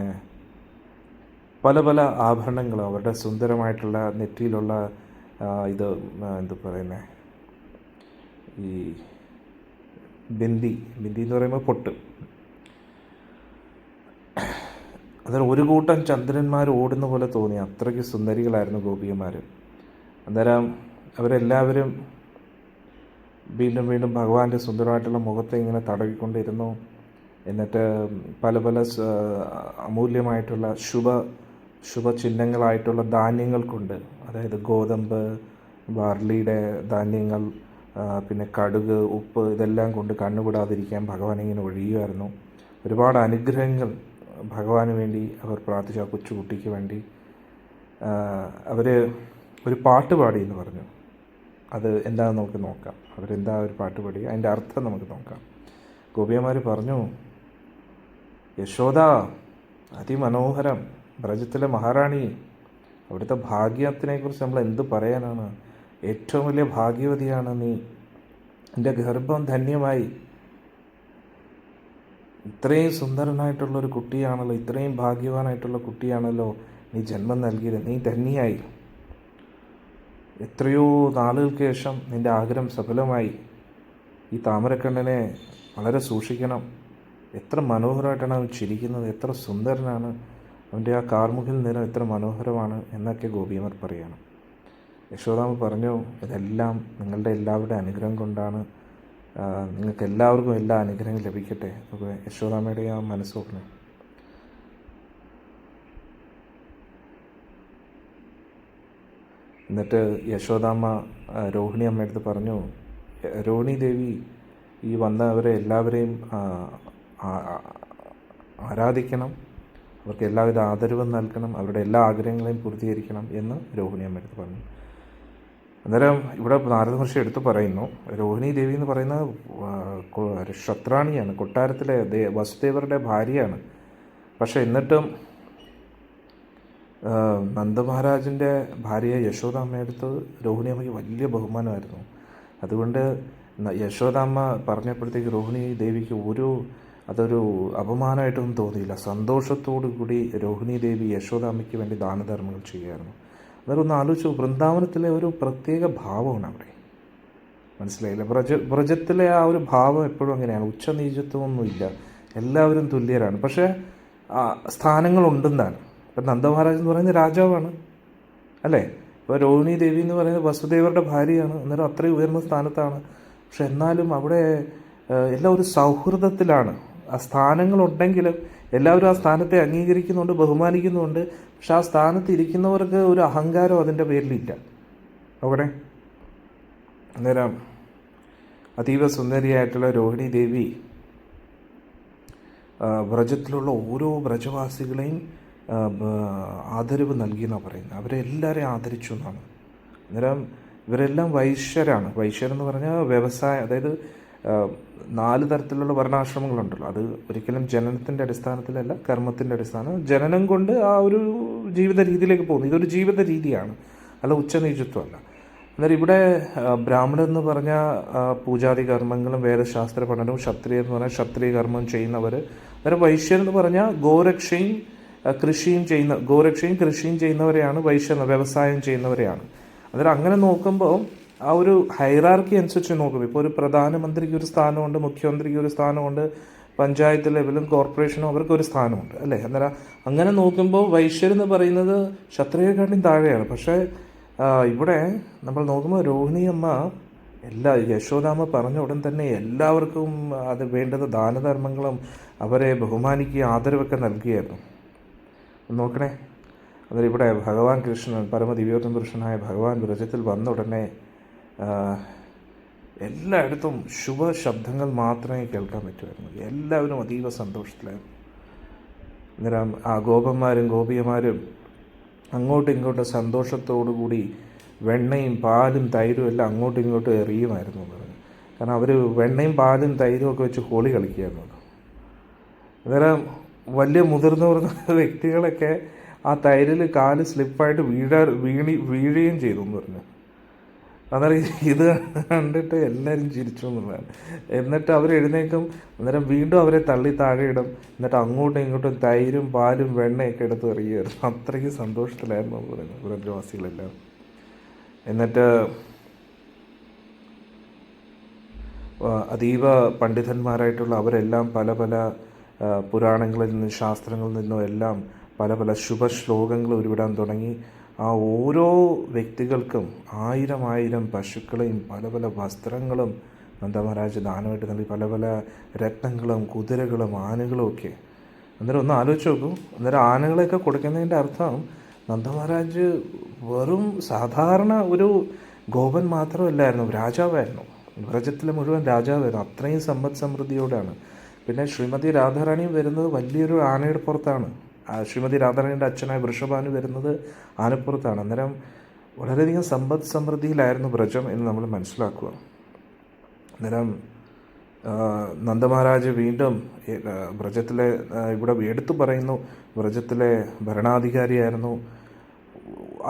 പല പല ആഭരണങ്ങളും, അവരുടെ സുന്ദരമായിട്ടുള്ള നെറ്റിയിലുള്ള ഇത് എന്താ പറയുന്നത്, ഈ ബിന്ദി എന്ന് പറയുമ്പോൾ പൊട്ട്. അന്നേരം ഒരു കൂട്ടം ചന്ദ്രന്മാർ ഓടുന്ന പോലെ തോന്നി. അത്രയ്ക്ക് സുന്ദരികളായിരുന്നു ഗോപികമാർ. അന്നേരം അവരെല്ലാവരും വീണ്ടും വീണ്ടും ഭഗവാന്റെ സുന്ദരമായിട്ടുള്ള മുഖത്തെ ഇങ്ങനെ തടവിക്കൊണ്ടിരുന്നു. എന്നിട്ട് പല പല അമൂല്യമായിട്ടുള്ള ശുഭചിഹ്നങ്ങളായിട്ടുള്ള ധാന്യങ്ങൾ കൊണ്ട്, അതായത് ഗോതമ്പ്, ബാർലിയുടെ ധാന്യങ്ങൾ, പിന്നെ കടുക്, ഉപ്പ്, ഇതെല്ലാം കൊണ്ട് കണ്ണുകൂടാതിരിക്കാൻ ഭഗവാൻ ഇങ്ങനെ ഒഴിയുമായിരുന്നു. ഒരുപാട് അനുഗ്രഹങ്ങൾ ഭഗവാന് വേണ്ടി അവർ പ്രാർത്ഥിച്ചു. ആ കൊച്ചുകുട്ടിക്ക് വേണ്ടി അവർ ഒരു പാട്ട് പാടി എന്ന് പറഞ്ഞു. അത് എന്താണെന്ന് നമുക്ക് നോക്കാം. അവരെന്താ ഒരു പാട്ട് പാടി, അതിൻ്റെ അർത്ഥം നമുക്ക് നോക്കാം. ഗോപികമാർ പറഞ്ഞു, യശോദ അതിമനോഹരം, ബ്രജത്തിലെ മഹാറാണി, അവിടുത്തെ ഭാഗ്യത്തിനെക്കുറിച്ച് നമ്മൾ എന്ത് പറയാനാണ്? ഏറ്റവും വലിയ ഭാഗ്യവതിയാണ് നീ. എൻ്റെ ഗർഭം ധന്യമായി. ഇത്രയും സുന്ദരനായിട്ടുള്ളൊരു കുട്ടിയാണല്ലോ, ഇത്രയും ഭാഗ്യവാനായിട്ടുള്ള കുട്ടിയാണല്ലോ നീ ജന്മം നൽകിയത്. നീ ധന്യയായി. എത്രയോ നാളുകൾക്ക് ശേഷം നിൻ്റെ ആഗ്രഹം സഫലമായി. ഈ താമരക്കണ്ണനെ വളരെ സൂക്ഷിക്കണം. എത്ര മനോഹരമായിട്ടാണ് അവൻ ചിരിക്കുന്നത്, എത്ര സുന്ദരനാണ്, അവൻ്റെ ആ കാർമുകിൽ നിറം എത്ര മനോഹരമാണ് എന്നൊക്കെ ഗോപികമാർ പറയണം. യശോദാമ്മ പറഞ്ഞു, ഇതെല്ലാം നിങ്ങളുടെ എല്ലാവരുടെ അനുഗ്രഹം കൊണ്ടാണ്. നിങ്ങൾക്ക് എല്ലാവർക്കും എല്ലാ അനുഗ്രഹവും ലഭിക്കട്ടെ. അപ്പോൾ യശോദാമ്മയുടെ ആ മനസ്സ് നോക്കണേ. എന്നിട്ട് യശോദാമ്മ രോഹിണി അമ്മയടുത്ത് പറഞ്ഞു, രോഹിണി ദേവി ഈ വന്നവരെ എല്ലാവരെയും ആരാധിക്കണം, അവർക്ക് എല്ലാവിധ ആദരവും നൽകണം, അവരുടെ എല്ലാ ആഗ്രഹങ്ങളെയും പൂർത്തീകരിക്കണം എന്ന് രോഹിണി അമ്മയടുത്ത് പറഞ്ഞു. അന്നേരം ഇവിടെ നാരദ മഹർഷി എടുത്ത് പറയുന്നു, രോഹിണി ദേവി എന്ന് പറയുന്നത് ക്ഷത്രാണിയാണ്, കൊട്ടാരത്തിലെ വസുദേവരുടെ ഭാര്യയാണ്. പക്ഷെ എന്നിട്ടും നന്ദമഹാരാജിൻ്റെ ഭാര്യ യശോദാമ്മയടുത്ത് രോഹിണി അമ്മയ്ക്ക് വലിയ ബഹുമാനമായിരുന്നു. അതുകൊണ്ട് യശോദാമ്മ പറഞ്ഞപ്പോഴത്തേക്ക് രോഹിണി ദേവിക്ക് അതൊരു അപമാനമായിട്ടൊന്നും തോന്നിയില്ല. സന്തോഷത്തോടു കൂടി രോഹിണി ദേവി യശോദാമ്മയ്ക്ക് വേണ്ടി ദാനധർമ്മങ്ങൾ ചെയ്യുമായിരുന്നു. അതൊന്ന് ആലോചിച്ചു. വൃന്ദാവനത്തിലെ ഒരു പ്രത്യേക ഭാവമാണ് അവിടെ, മനസ്സിലായില്ല? വ്രജത്തിലെ ആ ഒരു ഭാവം എപ്പോഴും അങ്ങനെയാണ്, ഉച്ചനീചത്വമൊന്നുമില്ല, എല്ലാവരും തുല്യരാണ്. പക്ഷേ സ്ഥാനങ്ങളുണ്ടെന്നാണ്. ഇപ്പം നന്ദമഹാരാജ് എന്ന് പറയുന്നത് രാജാവാണ്, അല്ലേ? ഇപ്പോൾ രോഹിണി ദേവി എന്ന് പറയുന്നത് വസുദേവരുടെ ഭാര്യയാണ്, അന്നേരം അത്രയും ഉയർന്ന സ്ഥാനത്താണ്. പക്ഷെ എന്നാലും അവിടെ എല്ലാം ഒരു സൗഹൃദത്തിലാണ്. ആ സ്ഥാനങ്ങളുണ്ടെങ്കിലും എല്ലാവരും ആ സ്ഥാനത്തെ അംഗീകരിക്കുന്നുണ്ട്, ബഹുമാനിക്കുന്നുണ്ട്. പക്ഷെ ആ സ്ഥാനത്ത് ഇരിക്കുന്നവർക്ക് ഒരു അഹങ്കാരം അതിൻ്റെ പേരിലില്ല അവിടെ. അന്നേരം അതീവ സുന്ദരിയായിട്ടുള്ള രോഹിണി ദേവി വ്രജത്തിലുള്ള ഓരോ വ്രജവാസികളെയും ആദരവ് നൽകിയെന്നാണ് പറയുന്നത്. അവരെല്ലാവരെയും ആദരിച്ചു എന്നാണ്. അന്നേരം ഇവരെല്ലാം വൈശ്യരാണ്. വൈശ്യരെന്ന് പറഞ്ഞാൽ വ്യവസായം, അതായത് 4 തരത്തിലുള്ള വർണ്ണാശ്രമങ്ങളുണ്ടല്ലോ. അത് ഒരിക്കലും ജനനത്തിൻ്റെ അടിസ്ഥാനത്തിലല്ല, കർമ്മത്തിൻ്റെ അടിസ്ഥാനം. ജനനം കൊണ്ട് ആ ഒരു ജീവിത രീതിയിലേക്ക് പോകുന്നു. ഇതൊരു ജീവിത രീതിയാണ്, അല്ല ഉച്ചനീചത്വമല്ല. അന്നേരം ഇവിടെ ബ്രാഹ്മണൻ എന്ന് പറഞ്ഞാൽ പൂജാതി കർമ്മങ്ങളും വേദശാസ്ത്ര പഠനവും, ക്ഷത്രിയ എന്ന് പറഞ്ഞാൽ ക്ഷത്രിയ കർമ്മം ചെയ്യുന്നവർ. അന്നേരം വൈശ്യർ എന്ന് പറഞ്ഞാൽ ഗോരക്ഷയും കൃഷിയും ചെയ്യുന്നവരെയാണ് വൈശ്യർ, വ്യവസായം ചെയ്യുന്നവരെയാണ്. അന്നേരം അങ്ങനെ നോക്കുമ്പോൾ ആ ഒരു ഹൈറാർക്കി അനുസരിച്ച് നോക്കും. ഇപ്പോൾ ഒരു പ്രധാനമന്ത്രിക്ക് ഒരു സ്ഥാനമുണ്ട്, മുഖ്യമന്ത്രിക്ക് ഒരു സ്ഥാനമുണ്ട്, പഞ്ചായത്ത് ലെവലും കോർപ്പറേഷനും അവർക്കൊരു സ്ഥാനമുണ്ട്, അല്ലേ? അന്നേരം അങ്ങനെ നോക്കുമ്പോൾ വൈശ്യരെന്ന് പറയുന്നത് ക്ഷത്രിയക്കാട്ടിലും താഴെയാണ്. പക്ഷേ ഇവിടെ നമ്മൾ നോക്കുമ്പോൾ രോഹിണി അമ്മ യശോദാമ്മ പറഞ്ഞ ഉടൻ തന്നെ എല്ലാവർക്കും അത് വേണ്ടത് ദാനധർമ്മങ്ങളും അവരെ ബഹുമാനിക്കുകയും ആദരവൊക്കെ നൽകുകയായിരുന്നു. നോക്കണേ, അന്നേരം ഇവിടെ ഭഗവാൻ കൃഷ്ണൻ, പരമദിവ്യോത്തമ പുരുഷനായ ഭഗവാൻ വ്രജത്തിൽ വന്ന ഉടനെ എല്ലായിടത്തും ശുഭശബ്ദങ്ങൾ മാത്രമേ കേൾക്കാൻ പറ്റുമായിരുന്നു. എല്ലാവരും അതീവ സന്തോഷത്തിലായിരുന്നു. അന്നേരം ആ ഗോപന്മാരും ഗോപിയമാരും അങ്ങോട്ടും ഇങ്ങോട്ടും സന്തോഷത്തോടു കൂടി വെണ്ണയും പാലും തൈരും എല്ലാം അങ്ങോട്ടും ഇങ്ങോട്ടും എറിയുമായിരുന്നു പറഞ്ഞു. കാരണം അവർ വെണ്ണയും പാലും തൈരും ഒക്കെ വെച്ച് ഹോളി കളിക്കുകയായിരുന്നു. അന്നേരം വലിയ മുതിർന്ന വ്യക്തികളൊക്കെ ആ തൈരിൽ കാല് സ്ലിപ്പായിട്ട് വീഴുകയും ചെയ്തു എന്ന് പറഞ്ഞു. അന്നേരം ഇത് കണ്ടിട്ട് എല്ലാവരും ചിരിച്ചു എന്നുള്ളതാണ്. എന്നിട്ട് അവർ എഴുന്നേക്കും, അന്നേരം വീണ്ടും അവരെ തള്ളി താഴെ ഇടും. എന്നിട്ട് അങ്ങോട്ടും ഇങ്ങോട്ടും തൈരും പാലും വെണ്ണയൊക്കെ എടുത്ത് എറിയുമായിരുന്നു. അത്രയ്ക്ക് സന്തോഷത്തിലായിരുന്നു എന്ന് പറയുന്നത് വ്രജവാസികളെല്ലാം. എന്നിട്ട് അതീവ പണ്ഡിതന്മാരായിട്ടുള്ള അവരെല്ലാം പല പല പുരാണങ്ങളിൽ നിന്നും ശാസ്ത്രങ്ങളിൽ നിന്നും എല്ലാം പല പല ശുഭശ്ലോകങ്ങൾ ഉരുവിടാൻ തുടങ്ങി. ആ ഓരോ വ്യക്തികൾക്കും 1000 പശുക്കളെയും പല പല വസ്ത്രങ്ങളും നന്ദമഹാരാജ് ദാനമായിട്ട് നൽകി, പല പല രത്നങ്ങളും കുതിരകളും ആനകളും ഒക്കെ. അന്നേരം ഒന്ന് ആലോചിച്ച് നോക്കൂ. അന്നേരം ആനകളെയൊക്കെ കൊടുക്കുന്നതിൻ്റെ അർത്ഥം നന്ദമഹാരാജ് വെറും സാധാരണ ഒരു ഗോപൻ മാത്രമല്ലായിരുന്നു, രാജാവായിരുന്നു. വ്രജത്തിലെ മുഴുവൻ രാജാവായിരുന്നു. അത്രയും സമ്പദ് സമൃദ്ധിയോടാണ്. പിന്നെ ശ്രീമതി രാധാറാണിയും വരുന്നത് വലിയൊരു ആനയുടെ പുറത്താണ്. ശ്രീമതി രാധാറാണിയുടെ അച്ഛനായ വൃഷഭാനു വരുന്നത് ആനപ്പുറത്താണ്. അന്നേരം വളരെയധികം സമ്പദ് സമൃദ്ധിയിലായിരുന്നു വ്രജം എന്ന് നമ്മൾ മനസ്സിലാക്കുക. അന്നേരം നന്ദമഹാരാജ് വീണ്ടും വ്രജത്തിലെ ഇവിടെ എടുത്തു പറയുന്നു, വ്രജത്തിലെ ഭരണാധികാരിയായിരുന്നു.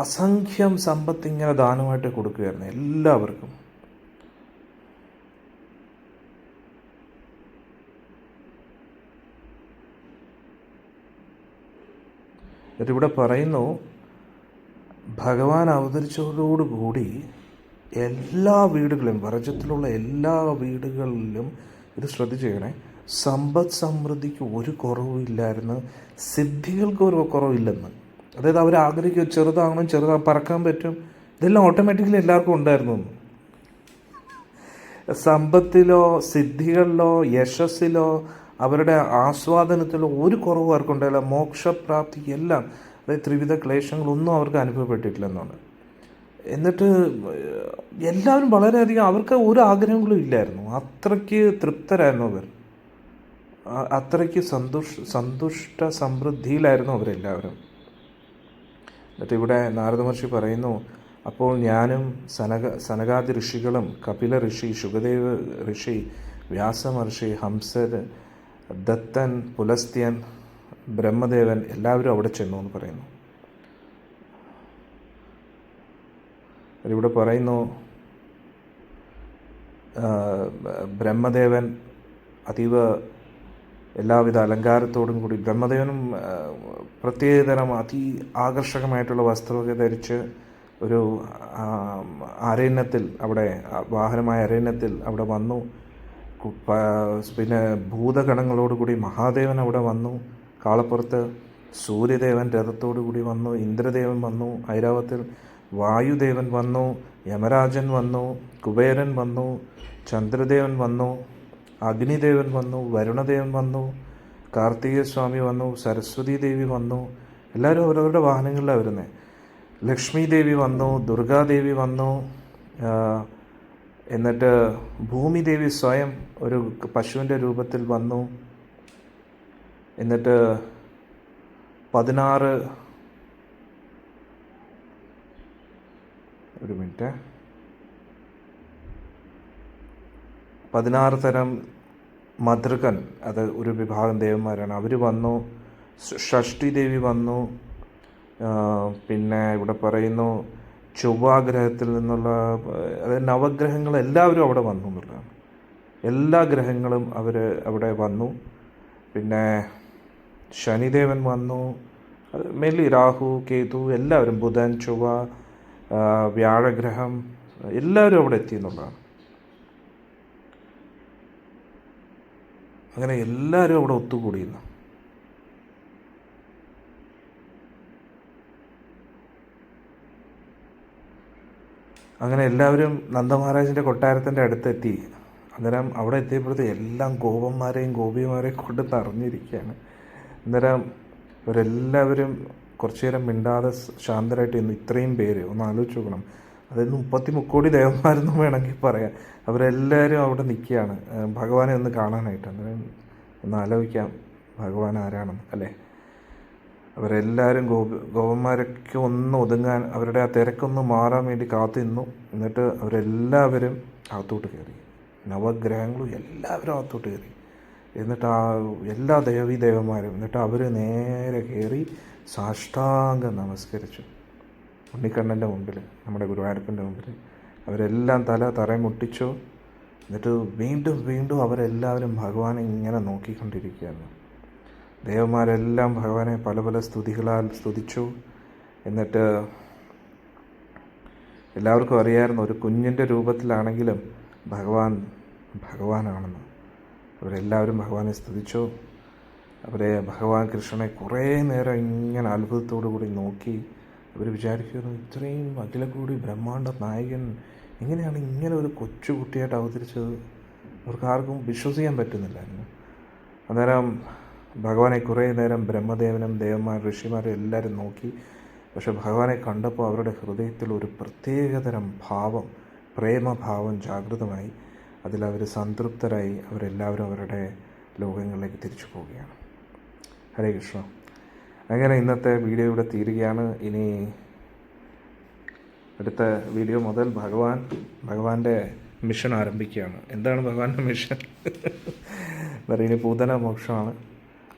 അസംഖ്യം സമ്പത്ത് ഇങ്ങനെ ദാനമായിട്ട് കൊടുക്കുകയായിരുന്നു എല്ലാവർക്കും. എന്നിട്ടിവിടെ പറയുന്നു, ഭഗവാൻ അവതരിച്ചതോടുകൂടി എല്ലാ വീടുകളിലും, വ്രജത്തിലുള്ള എല്ലാ വീടുകളിലും, ഇത് ശ്രദ്ധിച്ചേക്കണേ, സമ്പദ് സമൃദ്ധിക്ക് ഒരു കുറവില്ലായിരുന്നു, സിദ്ധികൾക്ക് ഒരു കുറവില്ലെന്ന്. അതായത് അവർ ആഗ്രഹിക്കും ചെറുതാകണം, പറക്കാൻ പറ്റും, ഇതെല്ലാം ഓട്ടോമാറ്റിക്കലി എല്ലാവർക്കും ഉണ്ടായിരുന്നു. സമ്പത്തിലോ സിദ്ധികളിലോ യശസ്സിലോ അവരുടെ ആസ്വാദനത്തിലോ ഒരു കുറവ് അവർക്കുണ്ടായില്ല. മോക്ഷപ്രാപ്തിക്ക് എല്ലാം, അതായത് ത്രിവിധ ക്ലേശങ്ങളൊന്നും അവർക്ക് അനുഭവപ്പെട്ടിട്ടില്ലെന്നാണ്. എന്നിട്ട് എല്ലാവരും വളരെയധികം, അവർക്ക് ഒരു ആഗ്രഹങ്ങളും ഇല്ലായിരുന്നു. അത്രയ്ക്ക് തൃപ്തരായിരുന്നു അവർ, അത്രയ്ക്ക് സന്തുഷ്ട സമൃദ്ധിയിലായിരുന്നു അവരെല്ലാവരും. എന്നിട്ട് ഇവിടെ നാരദ മഹർഷി പറയുന്നു, അപ്പോൾ ഞാനും സനകാദി ഋഷികളും കപില ഋഷി, ശുകദേവ് ഋഷി, വ്യാസമഹർഷി, ഹംസർ, ദത്തൻ, പുലസ്ത്യൻ, ബ്രഹ്മദേവൻ എല്ലാവരും അവിടെ ചെന്നു എന്ന് പറയുന്നു. ഇവിടെ പറയുന്നു, ബ്രഹ്മദേവൻ അതീവ എല്ലാവിധ അലങ്കാരത്തോടും കൂടി ബ്രഹ്മദേവനും പ്രത്യേകതരം ആകർഷകമായിട്ടുള്ള വസ്ത്രമൊക്കെ ധരിച്ച് ഒരു അരണ്യത്തിൽ അവിടെ വാഹനമായ അരണ്യത്തിൽ അവിടെ വന്നു. പിന്നെ ഭൂതഗണങ്ങളോടുകൂടി മഹാദേവൻ അവിടെ വന്നു. കാളപ്പുറത്ത് സൂര്യദേവൻ രഥത്തോടു കൂടി വന്നു. ഇന്ദ്രദേവൻ വന്നു. ഐരാവത്തിൽ വായുദേവൻ വന്നു. യമരാജൻ വന്നു. കുബേരൻ വന്നു. ചന്ദ്രദേവൻ വന്നു. അഗ്നിദേവൻ വന്നു. വരുണദേവൻ വന്നു. കാർത്തികസ്വാമി വന്നു. സരസ്വതി ദേവി വന്നു. എല്ലാവരും അവരവരുടെ വാഹനങ്ങളിലാണ് വരുന്നത്. ലക്ഷ്മി ദേവി വന്നു. ദുർഗാദേവി വന്നു. എന്നിട്ട് ഭൂമിദേവി സ്വയം ഒരു പശുവിൻ്റെ രൂപത്തിൽ വന്നു. എന്നിട്ട് 16 തരം മതൃകൻ, അത് ഒരു വിഭാഗം ദേവന്മാരാണ്, അവർ വന്നു. ഷഷ്ടി ദേവി വന്നു. പിന്നെ ഇവിടെ പറയുന്നു ചൊവ്വാഗ്രഹത്തിൽ നിന്നുള്ള, അതായത് നവഗ്രഹങ്ങൾ എല്ലാവരും അവിടെ വന്നു എന്നുള്ളതാണ്. എല്ലാ ഗ്രഹങ്ങളും അവിടെ വന്നു. പിന്നെ ശനിദേവൻ വന്നു. മെയിൻലി രാഹു, കേതു, എല്ലാവരും, ബുധൻ, ചൊവ്വ, വ്യാഴഗ്രഹം, എല്ലാവരും അവിടെ എത്തി എന്നുള്ളതാണ്. അങ്ങനെ എല്ലാവരും അവിടെ ഒത്തുകൂടിയിരുന്നു. അങ്ങനെ എല്ലാവരും നന്ദമഹാരാജിൻ്റെ കൊട്ടാരത്തിൻ്റെ അടുത്തെത്തി. അന്നേരം അവിടെ എത്തിയപ്പോഴത്തെ എല്ലാം ഗോപന്മാരെയും ഗോപിമാരെയും കൊണ്ട് നിറഞ്ഞിരിക്കുകയാണ്. അന്നേരം ഇവരെല്ലാവരും കുറച്ചു നേരം മിണ്ടാതെ ശാന്തരായിട്ട് ഇന്ന് ഇത്രയും പേര് ഒന്ന് ആലോചിച്ച് നോക്കണം. അതായത് 33 കോടി ദേവന്മാരെന്നും വേണമെങ്കിൽ പറയാം. അവരെല്ലാവരും അവിടെ നിൽക്കുകയാണ് ഭഗവാനെ ഒന്ന് കാണാനായിട്ട്. അന്നേരം ഒന്ന് ആലോചിക്കാം ഭഗവാൻ ആരാണെന്ന് അല്ലേ. അവരെല്ലാവരും ഗോപന്മാരൊക്കെ ഒന്ന് ഒതുങ്ങാൻ, അവരുടെ ആ തിരക്കൊന്ന് മാറാൻ വേണ്ടി കാത്തു നിന്നു. എന്നിട്ട് അവരെല്ലാവരും അകത്തോട്ട് കയറി. നവഗ്രഹങ്ങളും എല്ലാവരും അകത്തോട്ട് കയറി. എന്നിട്ട് എല്ലാ ദേവന്മാരും എന്നിട്ട് അവർ നേരെ കയറി സാഷ്ടാംഗം നമസ്കരിച്ചു ഉണ്ണിക്കണ്ണൻ്റെ മുമ്പിൽ, നമ്മുടെ ഗുരുവായൂരപ്പൻ്റെ മുമ്പിൽ. അവരെല്ലാം തറയിൽ മുട്ടിച്ചു. എന്നിട്ട് വീണ്ടും വീണ്ടും അവരെല്ലാവരും ഭഗവാനെ ഇങ്ങനെ നോക്കിക്കൊണ്ടിരിക്കുകയാണ്. ദേവന്മാരെല്ലാം ഭഗവാനെ പല പല സ്തുതികളാൽ സ്തുതിച്ചു. എന്നിട്ട് എല്ലാവർക്കും അറിയാമായിരുന്നു ഒരു കുഞ്ഞിൻ്റെ രൂപത്തിലാണെങ്കിലും ഭഗവാനാണെന്ന്. അവരെല്ലാവരും ഭഗവാനെ സ്തുതിച്ചു. ഭഗവാൻ കൃഷ്ണനെ കുറേ നേരം ഇങ്ങനെ അത്ഭുതത്തോടു കൂടി നോക്കി. അവർ വിചാരിക്കുന്നു ഇത്രയും അഖിലകൂടി ബ്രഹ്മാണ്ഡ നായകൻ എങ്ങനെയാണ് ഇങ്ങനെ ഒരു കൊച്ചുകുട്ടിയായിട്ട് അവതരിച്ചത്? അവർക്ക് ആർക്കും വിശ്വസിക്കാൻ പറ്റുന്നില്ലായിരുന്നു. അന്നേരം ഭഗവാനെ കുറേ നേരം ബ്രഹ്മദേവനും ദേവന്മാർ ഋഷിമാരും എല്ലാവരും നോക്കി. പക്ഷെ ഭഗവാനെ കണ്ടപ്പോൾ അവരുടെ ഹൃദയത്തിൽ ഒരു പ്രത്യേകതരം ഭാവം, പ്രേമഭാവം ജാഗൃതമായി. അതിലവർ സംതൃപ്തരായി. അവരെല്ലാവരും അവരുടെ ലോകങ്ങളിലേക്ക് തിരിച്ചു പോവുകയാണ്. ഹരേ കൃഷ്ണ. അങ്ങനെ ഇന്നത്തെ വീഡിയോ ഇവിടെ തീരുകയാണ്. ഇനി അടുത്ത വീഡിയോ മുതൽ ഭഗവാന്റെ മിഷൻ ആരംഭിക്കുകയാണ്. എന്താണ് ഭഗവാന്റെ മിഷൻ? ഇനി പൂതന മോക്ഷമാണ്.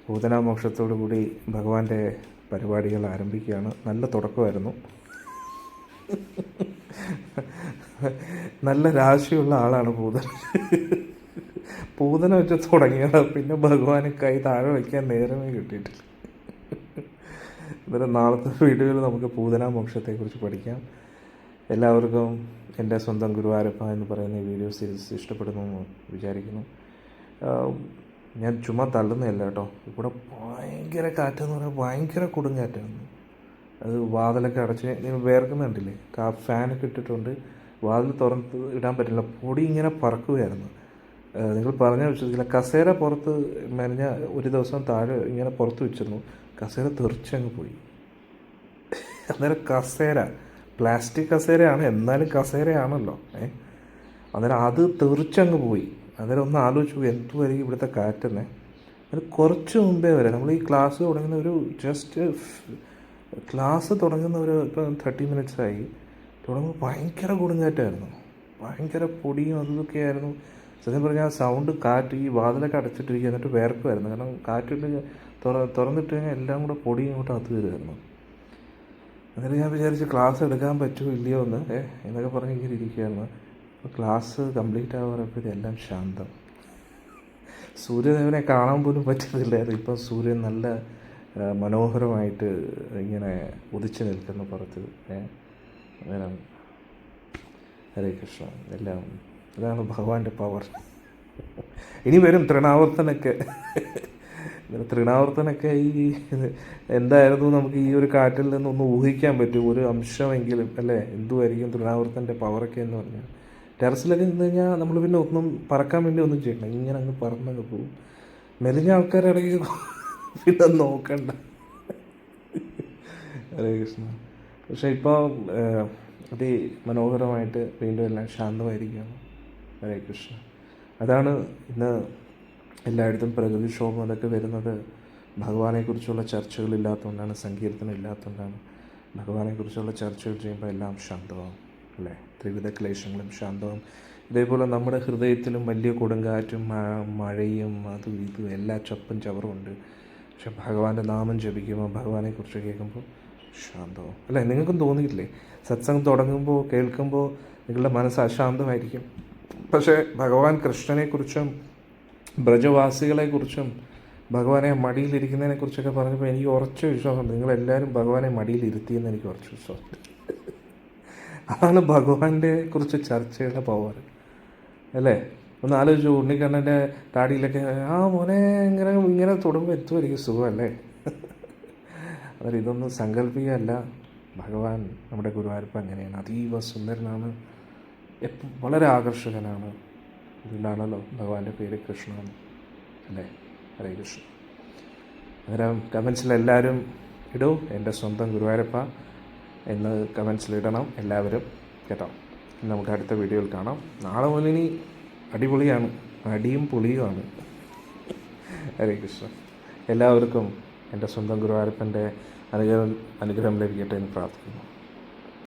പൂതന മോക്ഷത്തോടു കൂടി ഭഗവാന്റെ പരിപാടികൾ ആരംഭിക്കുകയാണ്. നല്ല തുടക്കമായിരുന്നു. നല്ല രാശിയുള്ള ആളാണ് പൂതന വെച്ച് തുടങ്ങിയത്. പിന്നെ ഭഗവാന് കൈ താഴെ വയ്ക്കാൻ നേരമേ കിട്ടിയിട്ടില്ല. അന്നേരം നാളത്തെ വീഡിയോയിൽ നമുക്ക് പൂതന മോക്ഷത്തെക്കുറിച്ച് പഠിക്കാം. എല്ലാവർക്കും എൻ്റെ സ്വന്തം ഗുരുവായൂരപ്പ എന്ന് പറയുന്ന ഈ വീഡിയോ സീരീസ് ഇഷ്ടപ്പെടുന്നു എന്ന് വിചാരിക്കുന്നു. ഞാൻ ചുമ്മാ തള്ളുന്നതല്ല കേട്ടോ. ഇവിടെ ഭയങ്കര കാറ്റെന്ന് പറഞ്ഞാൽ ഭയങ്കര കൊടുങ്കാറ്റാണ്. അത് വാതിലൊക്കെ അടച്ച് നിങ്ങൾ വേർക്കുന്നുണ്ടില്ലേ, ഫാനൊക്കെ ഇട്ടിട്ടുണ്ട്. വാതിൽ തുറന്ന് ഇടാൻ പറ്റില്ല, പൊടി ഇങ്ങനെ പറക്കുകയായിരുന്നു. നിങ്ങൾ പറഞ്ഞാൽ വിശ്വസിക്കില്ല, കസേര പുറത്ത് മെനഞ്ഞ ഒരു ദിവസം താഴെ ഇങ്ങനെ പുറത്ത് വെച്ചിരുന്നു, കസേര തെറിച്ചങ്ങ് പോയി. അന്നേരം കസേര പ്ലാസ്റ്റിക് കസേരയാണ്, എന്നാലും കസേരയാണല്ലോ. അന്നേരം അത് തെറിച്ചങ്ങ് പോയി. അന്നേരം ഒന്ന് ആലോചിച്ചു എന്തുമായിരിക്കും ഇവിടുത്തെ കാറ്റെന്നെ. അത് കുറച്ച് മുമ്പേ വരെ നമ്മൾ ഈ ക്ലാസ് തുടങ്ങുന്ന ഒരു ക്ലാസ് തുടങ്ങുന്ന ഒരു ഇപ്പം 30 മിനിറ്റ്സായി തുടങ്ങുമ്പോൾ ഭയങ്കര കൊടുങ്കാറ്റായിരുന്നു, ഭയങ്കര പൊടിയും അതൊക്കെ ആയിരുന്നു. സത്യം പറഞ്ഞാൽ സൗണ്ട് കാറ്റ് ഈ വാതിലൊക്കെ അടച്ചിട്ടിരിക്കുക, എന്നിട്ട് വേർക്കുമായിരുന്നു. കാരണം കാറ്റിട്ട് തുറന്നിട്ട് കഴിഞ്ഞാൽ എല്ലാം കൂടെ പൊടി ഇങ്ങോട്ട് അകത്ത് വരുമായിരുന്നു. എന്നിട്ട് ഞാൻ വിചാരിച്ച് ക്ലാസ് എടുക്കാൻ പറ്റുമോ ഇല്ലയോ എന്ന് എന്നൊക്കെ പറഞ്ഞ് ഇങ്ങനെ ഇരിക്കുകയായിരുന്നു. അപ്പോൾ ക്ലാസ് കംപ്ലീറ്റ് ആകാറപ്പോഴത്തെ എല്ലാം ശാന്തം. സൂര്യദേവനെ കാണാൻ പോലും പറ്റുന്നില്ലായിരുന്നു. ഇപ്പം സൂര്യൻ നല്ല മനോഹരമായിട്ട് ഇങ്ങനെ ഉദിച്ചു നിൽക്കുന്ന പുറത്ത്. അന്നേരം ഹരേ കൃഷ്ണ. എല്ലാം ഇതാണ് ഭഗവാന്റെ പവർ. ഇനി വരും തൃണാവർത്തനൊക്കെ. തൃണാവർത്തനൊക്കെ ഈ എന്തായിരുന്നു നമുക്ക് ഈ ഒരു കാറ്റിൽ നിന്നൊന്ന് ഊഹിക്കാൻ പറ്റും, ഒരു അംശമെങ്കിലും അല്ലേ? എന്തുമായിരിക്കും തൃണാവർത്തൻ്റെ പവറൊക്കെ എന്ന് പറഞ്ഞാൽ. ടെറസിലൊക്കെ നിന്ന് കഴിഞ്ഞാൽ നമ്മൾ പിന്നെ ഒന്നും പറക്കാൻ വേണ്ടി ഒന്നും ചെയ്യണ്ട, ഇങ്ങനെ അങ്ങ് പറന്നങ്ങ് പോകും. മെലിഞ്ഞ ആൾക്കാരിടയ്ക്ക് പിന്നെ നോക്കണ്ട. ഹരേ കൃഷ്ണ. പക്ഷെ ഇപ്പോൾ അതിമനോഹരമായിട്ട് വീണ്ടും എല്ലാം ശാന്തമായിരിക്കുകയാണ്. ഹരേ കൃഷ്ണ. അതാണ് ഇന്ന് എല്ലായിടത്തും പ്രകൃതിക്ഷോഭം അതൊക്കെ വരുന്നത് ഭഗവാനെക്കുറിച്ചുള്ള ചർച്ചകളില്ലാത്തതുകൊണ്ടാണ്, സങ്കീർത്തനം ഇല്ലാത്തതുകൊണ്ടാണ്. ഭഗവാനെക്കുറിച്ചുള്ള ചർച്ചകൾ ചെയ്യുമ്പോൾ എല്ലാം ശാന്തമാവും അല്ലേ? ത്രിവിധ ക്ലേശങ്ങളും ശാന്തമാവും. ഇതേപോലെ നമ്മുടെ ഹൃദയത്തിലും വലിയ കൊടുങ്കാറ്റും മഴയും അതും ഇതും എല്ലാ ചപ്പും ചവറും ഉണ്ട്. പക്ഷെ ഭഗവാന്റെ നാമം ജപിക്കുമ്പോൾ, ഭഗവാനെക്കുറിച്ച് കേൾക്കുമ്പോൾ ശാന്തമാവും അല്ലേ? നിങ്ങൾക്കും തോന്നിയില്ലേ? സത്സംഗം തുടങ്ങുമ്പോൾ കേൾക്കുമ്പോൾ നിങ്ങളുടെ മനസ്സ് അശാന്തമായിരിക്കും. പക്ഷേ ഭഗവാൻ കൃഷ്ണനെക്കുറിച്ചും ബ്രജവാസികളെക്കുറിച്ചും ഭഗവാനെ മടിയിലിരിക്കുന്നതിനെക്കുറിച്ചൊക്കെ പറഞ്ഞപ്പോൾ എനിക്ക് ഉറച്ച വിശ്വാസമുണ്ട്, നിങ്ങളെല്ലാവരും ഭഗവാനെ മടിയിലിരുത്തിയെന്ന് എനിക്ക് ഉറച്ച വിശ്വാസമുണ്ട്. അതാണ് ഭഗവാന്റെ കുറിച്ച് ചർച്ചയുടെ പവർ അല്ലേ? ഒന്ന് ആലോചിച്ചു, ഉണ്ണിക്കണ്ണൻ്റെ താടിയിലൊക്കെ മോനെ ഇങ്ങനെ തൊടുമ്പോൾ എത്തുമായിരിക്കും സുഖമല്ലേ? അവർ ഇതൊന്നും സങ്കല്പിക്കുകയല്ല. ഭഗവാൻ നമ്മുടെ ഗുരുവായൂരപ്പൻ അങ്ങനെയാണ്, അതീവ സുന്ദരനാണ്, വളരെ ആകർഷകനാണ്. ഇതിലാണല്ലോ ഭഗവാന്റെ പേര് കൃഷ്ണൻ അല്ലേ? ഹരേ കൃഷ്ണ. അന്നേരം കമൻസിലെല്ലാവരും ഇടൂ എൻ്റെ സ്വന്തം ഗുരുവായൂരപ്പ എന്ന് കമൻസിലിടണം എല്ലാവരും കേട്ടോ. നമുക്ക് അടുത്ത വീഡിയോയിൽ കാണാം. നാളെ മുതൽ ഇനി അടിപൊളിയാണ്, അടിയും പൊളിയുമാണ്. ഹരേ കൃഷ്ണ. എല്ലാവർക്കും എൻ്റെ സ്വന്തം ഗുരുവായൂരപ്പൻ്റെ അനുഗ്രഹം ലഭിക്കട്ടെ എന്ന് പ്രാർത്ഥിക്കുന്നു.